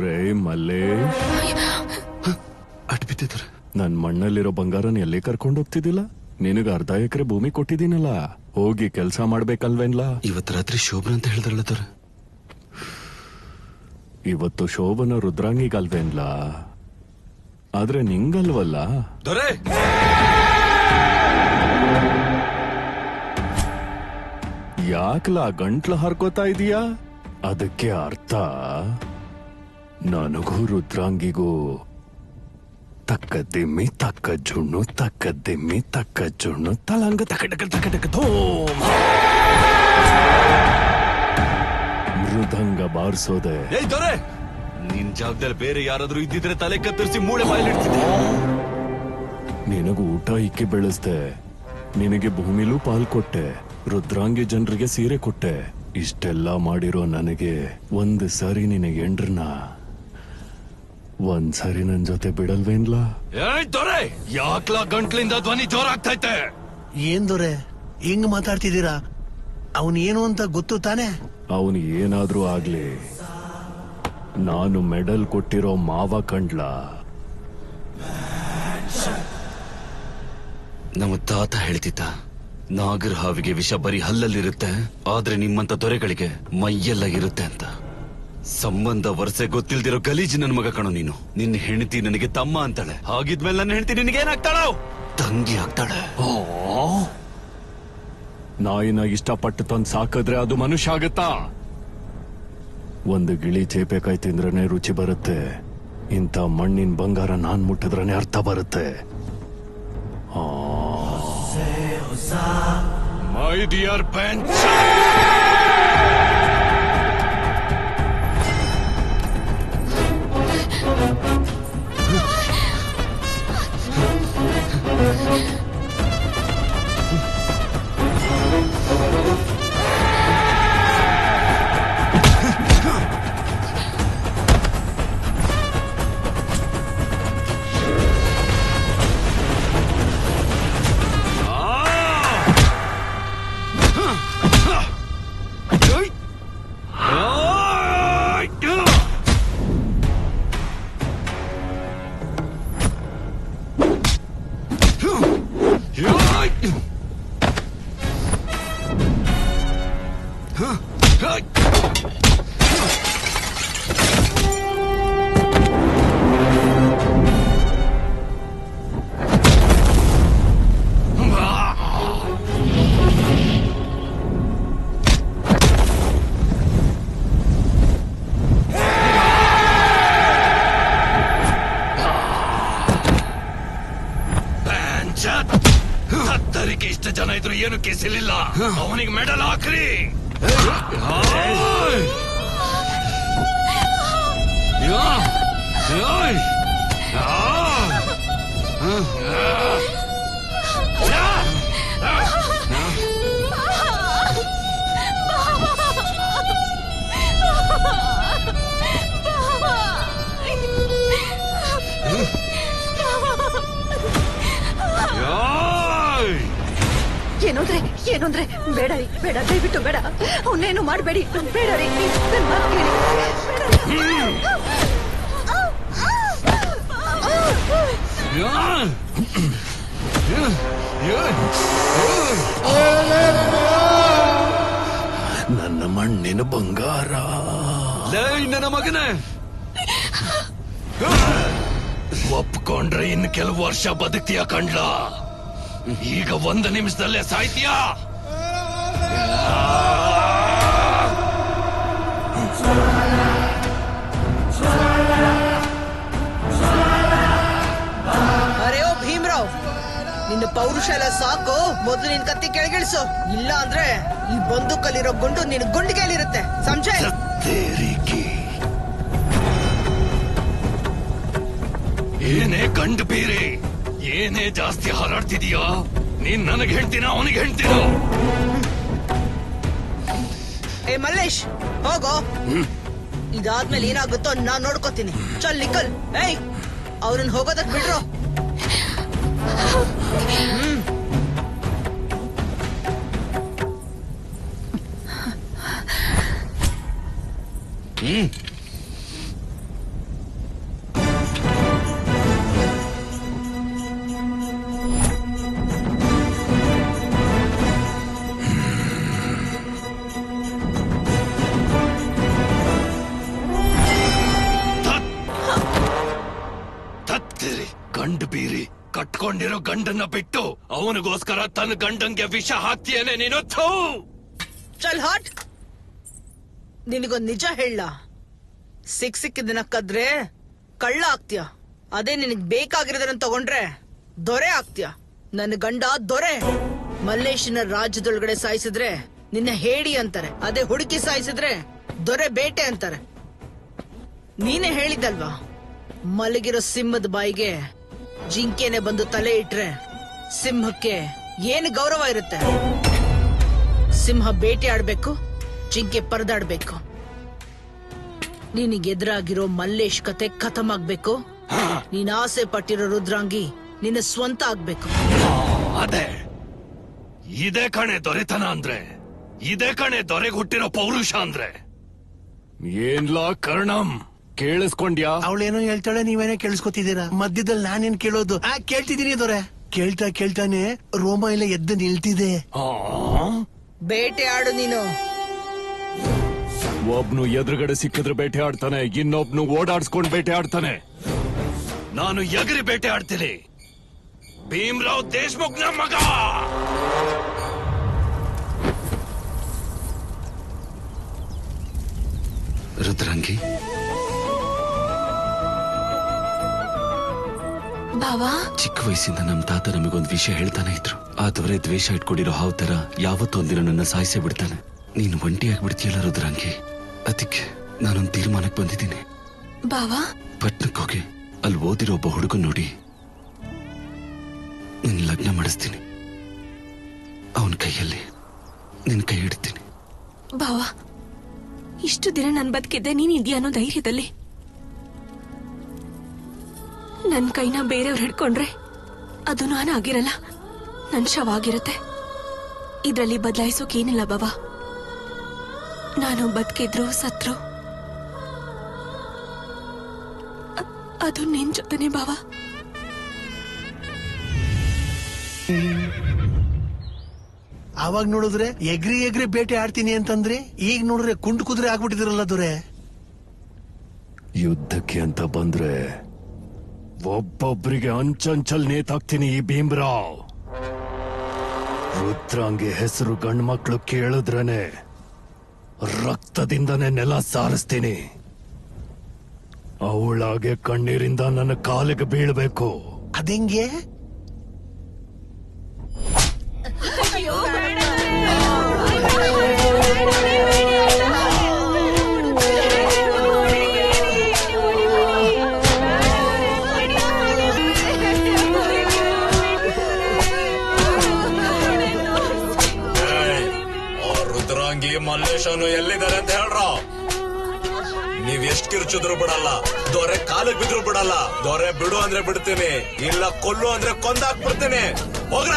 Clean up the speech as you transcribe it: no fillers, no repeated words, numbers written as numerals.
ರೇ ಮಲ್ಲೇಶ್, ಅಟ್ ಬಿದ್ದಿದ್ದಾರೆ. ನನ್ ಮಣ್ಣಲ್ಲಿರೋ ಬಂಗಾರನ ಎಲ್ಲಿ ಕರ್ಕೊಂಡು ಹೋಗ್ತಿದ್ದಿಲ್ಲ? ನಿನಗ ಅರ್ಧ ಎಕರೆ ಭೂಮಿ ಕೊಟ್ಟಿದ್ದೀನಲ್ಲ, ಹೋಗಿ ಕೆಲ್ಸ ಮಾಡ್ಬೇಕಲ್ವೇನ್ಲಾ? ಇವತ್ತು ರಾತ್ರಿ ಶೋಭನ ಅಂತ ಹೇಳಿದ್ರಲ್ಲ ದೊರೆ. ಇವತ್ತು ಶೋಭನ ರುದ್ರಾಂಗಿಗಲ್ವೇನ್ಲಾ? ಆದ್ರೆ ನಿಂಗಲ್ವಲ್ಲ ದೊರೆ. ಯಾಕಲಾ ಗಂಟ್ಲು ಹರ್ಕೋತಾ ಇದೀಯಾ? ಅದಕ್ಕೆ ಅರ್ಥ ನನಗೂ ರುದ್ರಾಂಗಿಗೂ ತಕ್ಕ ದಿಮ್ಮಿ ತಕ್ಕ ಜುಣ್ಣು, ತಕ್ಕ ದಿಮ್ಮಿ ತಕ್ಕ ಜುಣ್ಣು, ತಲಂಗ ತಕಟಕ ತಕಟಕ ಧೂಮ್. ಮೃದಂಗ ಬಾರಿಸೋದೆ. ಏಯ್ ದೊರೆ, ನಿನ್ ಜಾಗದಲ್ಲಿ ಬೇರೆ ಯಾರಾದ್ರೂ ಇದ್ದಿದ್ರೆ ತಲೆ ಕತ್ತರಿಸಿ ಮೂಳೆ ಬಾಯಲ್ಲಿಡ್ತಿದ್ದೆ. ನಿನಗೂ ಊಟ ಇಕ್ಕಿ ಬೆಳೆಸ್ದೆ, ನಿನಗೆ ಭೂಮಿಲೂ ಪಾಲ್ ಕೊಟ್ಟೆ, ರುದ್ರಾಂಗಿ ಜನರಿಗೆ ಸೀರೆ ಕೊಟ್ಟೆ. ಇಷ್ಟೆಲ್ಲ ಮಾಡಿರೋ ನನಗೆ ಒಂದ್ ಸರಿ ನಿನಗೆ ಎಂಡ್ರನ್ನ ಒಂದ್ ಸರಿ ನನ್ ಜೊತೆ ಬಿಡಲ್ವೇನ್ಲಾ? ಏಯ್ ದೊರೆ, ಯಾಕ್ಲಾ ಗಂಟ್ಲಿಂದ ಧ್ವನಿ ಜೋರಾಗ್ತೈತೆ? ಏನ್ ದೊರೆ ಹಿಂಗ್ ಮಾತಾಡ್ತಿದ್ದೀರಾ? ಅವನ್ ಏನು ಅಂತ ಗೊತ್ತು ತಾನೆ? ಅವನು ಏನಾದ್ರೂ ಆಗ್ಲಿ, ನಾನು ಮೆಡಲ್ ಕೊಟ್ಟಿರೋ ಮಾವ ಕಂಡ್ಲಾ? ನಮ್ಮ ತಾತ ಹೇಳ್ತಿದ್ದ, ನಾಗರ ಹಾವಿಗೆ ವಿಷ ಬರೀ ಹಲ್ಲಲ್ಲಿರುತ್ತೆ, ಆದ್ರೆ ನಿಮ್ಮಂತ ದೊರೆಗಳಿಗೆ ಮೈಯೆಲ್ಲ ಇರುತ್ತೆ ಅಂತ. ಸಂಬಂಧ ವರ್ಷೆ ಗೊತ್ತಿಲ್ದಿರೋ ಗಲೀಜು ನನ್ ಮಗ ಕಣೋ ನೀನು. ನಿನ್ನ ಹೆಂಡತಿ ನನಗೆ ತಮ್ಮ ಅಂತಾಳೆ, ಹಾಗಿದ್ಮೇಲೆ ನನ್ನ ಹೆಂಡತಿ ನಿನಗೇನಾಗ್ತಾಳೋ? ತಂಗಿ ಆಗ್ತಾಳೆ. ನಾಯಿನ ಇಷ್ಟಪಟ್ಟು ತಂದ್ ಸಾಕಿದ್ರೆ ಅದು ಮನುಷ್ಯ ಆಗತ್ತಾ? ಒಂದು ಗಿಳಿ ಚೇಪೆಕಾಯಿ ತಿಂದ್ರನೆ ರುಚಿ ಬರುತ್ತೆ, ಇಂಥ ಮಣ್ಣಿನ ಬಂಗಾರ ನಾನ್ ಮುಟ್ಟಿದ್ರನೆ ಅರ್ಥ ಬರುತ್ತೆ. ಮೈ ಡಿಯರ್ ಬೆಂಚ್, ಹತ್ತರಿಗೆ ಇಷ್ಟು ಜನ ಇದ್ರು ಏನು ಕೇಸಿಲಿಲ್ಲ. ಅವನಿಗೆ ಮೆಡಲ್ ಹಾಕ್ರಿ. ಏನಂದ್ರೆ ಏನಂದ್ರೆ ಬೇಡ ರೀ, ಬೇಡ, ದಯವಿಟ್ಟು ಬೇಡ, ಅವನ್ನೇನು ಮಾಡಬೇಡಿ, ಬೇಡ ರೀ, ನನ್ ಮಾತು ಕೇಳಿ. ನನ್ನ ಮಣ್ಣಿನ ಬಂಗಾರ. ನನ್ನ ಮಗನೇ, ಒಪ್ಕೊಂಡ್ರೆ ಇನ್ನು ಕೆಲವು ವರ್ಷ ಬದುಕ್ತೀಯ ಕಂಡ್ಲ, ಈಗ 1 ನಿಮಿಷದಲ್ಲೇ ಸಾಯ್ತೀಯಾ? ಅರೆ ಓ ಭೀಮ್ರಾವ್, ನಿನ್ನ ಪೌರುಷ ಎಲ್ಲ ಸಾಕು. ಮೊದಲು ನಿನ್ ಕತ್ತಿ ಕೆಳಗಿಳಿಸು, ಇಲ್ಲ ಅಂದ್ರೆ ಈ ಬಂದೂಕಲ್ಲಿರೋ ಗುಂಡು ನಿನ್ ಗುಂಡಿಗೆಯಲ್ಲಿರುತ್ತೆ. ಸಂಜೆ ಏನೇ ಗಂಡು ಬೇರೆ, ಏನೇ ಜಾಸ್ತಿ ಹಾರಾಡ್ತಿದೀಯಾ? ನೀನ್ ನನಗೆ ಹೇಳ್ತೀನ, ಅವನಿಗೆ ಹೇಳ್ತೀನ? ಏ ಮಲ್ಲೇಶ್, ಹೋಗೋ. ಇದಾದ್ಮೇಲೆ ಏನಾಗುತ್ತೋ ನಾನ್ ನೋಡ್ಕೋತೀನಿ. ಚಲ್ ನಿಕಲ್. ಏಯ್, ಅವ್ರನ್ನ ಹೋಗೋದಕ್ ಬಿಡ್ರೋ. ಗಂಡು ಬೀರಿ ಕಟ್ಕೊಂಡಿರೋ ಗಂಡನ್ನ ಬಿಟ್ಟು ಅವನಿಗೋಸ್ಕರ ತನ್ನ ಗಂಡಂಗೆ ವಿಷ ಹಾಕ್ತೀಯನೆ ನೀನು. ಚಲ್ ಹಾಟ್. ನಿನಗೊಂದ್ ನಿಜ ಹೇಳ, ಸಿಕ್ಕಿದ್ದನ್ನ ಕದ್ರೆ ಕಳ್ಳ ಆಗ್ತೀಯ. ಅದೇ ನಿನಗ್ ಬೇಕಾಗಿರೋದನ್ನ ತಗೊಂಡ್ರೆ ದೊರೆ ಆಗ್ತೀಯ. ನನ್ನ ಗಂಡ ದೊರೆ. ಮಲ್ಲೇಶನ ರಾಜ್ಯದೊಳಗಡೆ ಸಾಯಿಸಿದ್ರೆ ನಿನ್ನ ಹೇಡಿ ಅಂತಾರೆ, ಅದೇ ಹುಡುಕಿ ಸಾಯಿಸಿದ್ರೆ ದೊರೆ ಬೇಟೆ ಅಂತಾರೆ. ನೀನೇ ಹೇಳಿದ್ದಲ್ವಾ, ಮಲಗಿರೋ ಸಿಂಹದ ಬಾಯಿಗೆ ಜಿಂಕೆನೆ ಬಂದು ತಲೆ ಇಟ್ರೆ ಸಿಂಹಕ್ಕೆ ಏನು ಗೌರವ ಇರುತ್ತೆ? ಸಿಂಹ ಬೇಟೆ ಆಡ್ಬೇಕು, ಜಿಂಕೆ ಪರದಾಡ್ಬೇಕು. ನಿನಗೆದುರಾಗಿರೋ ಮಲ್ಲೇಶ್ ಕತೆ ಖತಮ್ ಆಗ್ಬೇಕು. ನೀನ್ ಆಸೆ ಪಟ್ಟಿರೋ ರುದ್ರಾಂಗಿ ನಿನ್ನ ಸ್ವಂತ ಆಗ್ಬೇಕು. ಅದೇ ಇದೇ ಕಣೆ ದೊರೆತನ ಅಂದ್ರೆ, ಇದೇ ಕಣೆ ದೊರೆಗೆ ಹುಟ್ಟಿರೋ ಪೌರುಷ ಅಂದ್ರೆ. ಏನ್ಲಾ ಕರ್ಣಂ, ಕೇಳಿಸ್ಕೊಂಡ್ಯಾ? ಅವಳೇನೋ ಹೇಳ್ತಾಳೆ, ನೀವೇನೋ ಕೇಳಿಸ್ಕೊತಿದ್ದೀರಾ. ಮಧ್ಯದಲ್ಲಿ ನಾನೇನ್ ಕೇಳೋದು? ಕೇಳ್ತಿದ್ದೀನಿ ದೊರೆ. ಕೇಳ್ತಾ ಕೇಳ್ತಾನೆ ರೋಮ ಎಲ್ಲ ಎದ್ದು ನಿಲ್ತಿದೆ. ಬೇಟೆ ಆಡು ನೀನು. ಒಬ್ನು ಎದುರುಗಡೆ ಸಿಕ್ಕಿದ್ರೆ ಬೇಟೆ ಆಡ್ತಾನೆ, ಇನ್ನೊಬ್ನು ಓಡಾಡ್ಸ್ಕೊಂಡ್ ಬೇಟೆ ಆಡ್ತಾನೆ. ನಾನು ಎಗರಿ ಬೇಟೆ ಆಡ್ತೀನಿ. ಭೀಮ್ರಾವ್ ದೇಶ್ಮುಖ್ ನ ಮಗ. ರುದ್ರಂಗಿ, ಬಾವಾ, ಚಿಕ್ಕ ವಯಸ್ಸಿಂದ ನಮ್ ತಾತ ನಮಗೊಂದು ವಿಷಯ ಹೇಳ್ತಾನೆ ಇದ್ರು. ಆ ದೊರೆ ದ್ವೇಷ ಇಟ್ಕೊಂಡಿರೋ ಹಾವ್ ತರ ಯಾವತ್ತೊಂದಿನ ನನ್ನ ಸಾಯಿಸೇ ಬಿಡ್ತಾನೆ. ನೀನು ಒಂಟಿಯಾಗಿ ಬಿಡ್ತೀಯಲ್ಲ ರುದ್ರಾಂಗಿ, ಅದಕ್ಕೆ ನಾನೊಂದು ತೀರ್ಮಾನಕ್ಕೆ ಬಂದಿದ್ದೀನಿ. ಬಾವಾ, ಪಟ್ನಕ್ಕೆ ಹೋಗಿ ಅಲ್ಲಿ ಓದಿರೋ ಒಬ್ಬ ಹುಡುಗ ನೋಡಿ ನಿನ್ನ ಲಗ್ನ ಮಾಡಿಸ್ತೀನಿ. ಅವನ ಕೈಯಲ್ಲಿ ನಿನ್ನ ಕೈ ಹಿಡ್ತೀನಿ. ಬಾವಾ, ಇಷ್ಟು ದಿನ ನನ್ ಬದುಕಿದ್ದೆ ನೀನ್ ಇದೆಯಾ ಅನ್ನೋ ಧೈರ್ಯದಲ್ಲಿ. ನನ್ ಕೈನ ಬೇರೆಯವ್ರು ಹಿಡ್ಕೊಂಡ್ರೆ ಅದು ನಾನು ಆಗಿರಲ್ಲ, ನನ್ ಶವ ಆಗಿರುತ್ತೆ. ಇದ್ರಲ್ಲಿ ಬದಲಾಯಿಸೋಕೇನಿಲ್ಲ ಬಾವಾ. ನಾನು ಬದುಕಿದ್ರು ಸತ್ರು ಅದು ನಿನ್ ಜೊತೆನೆ ಬಾವಾ. ಅವಾಗ ನೋಡಿದ್ರೆ ಎಗ್ರಿ ಎಗ್ರಿ ಬೇಟೆ ಆಡ್ತೀನಿ ಅಂತಂದ್ರೆ, ಈಗ ನೋಡಿದ್ರೆ ಕುಂಟು ಕುದುರೆ ಆಗ್ಬಿಟ್ಟಿದಿರಲ್ಲ ದೊರೆ. ಯುದ್ಧಕ್ಕೆ ಅಂತ ಬಂದ್ರೆ ಒಬ್ಬೊಬ್ಬರಿಗೆ ಅಂಚಂಚಲ್ ನೇತಾಕ್ತೀನಿ ಈ ಭೀಮ್ರಾವ್. ರುದ್ರಾಂಗಿ ಹೆಸರು ಗಂಡ್ಮಕ್ಳು ಕೇಳಿದ್ರನೆ ರಕ್ತದಿಂದನೇ ನೆಲ ಸಾರಿಸ್ತೀನಿ. ಅವಳಾಗೆ ಕಣ್ಣೀರಿಂದ ನನ್ನ ಕಾಲಿಗೆ ಬೀಳ್ಬೇಕು. ಅದೆಂಗೆ? ರುದ್ರಾಂಗಿ ಮಲ್ಲೇಶನು ಎಲ್ಲಿದ್ದಾರೆ ಅಂತ ಹೇಳ್ರ. ನೀವ್ ಎಷ್ಟ್ ಕಿರ್ಚಿದ್ರು ಬಿಡಲ್ಲ, ದೊರೆ ಕಾಲಿಗೆ ಬಿದ್ರು ಬಿಡಲ್ಲ. ದೊರೆ ಬಿಡು ಅಂದ್ರೆ ಬಿಡ್ತೀನಿ, ಇಲ್ಲ ಕೊಲ್ಲು ಅಂದ್ರೆ ಕೊಂದಾಕ್ಬಿಡ್ತೀನಿ. ಹೋಗ್ರ.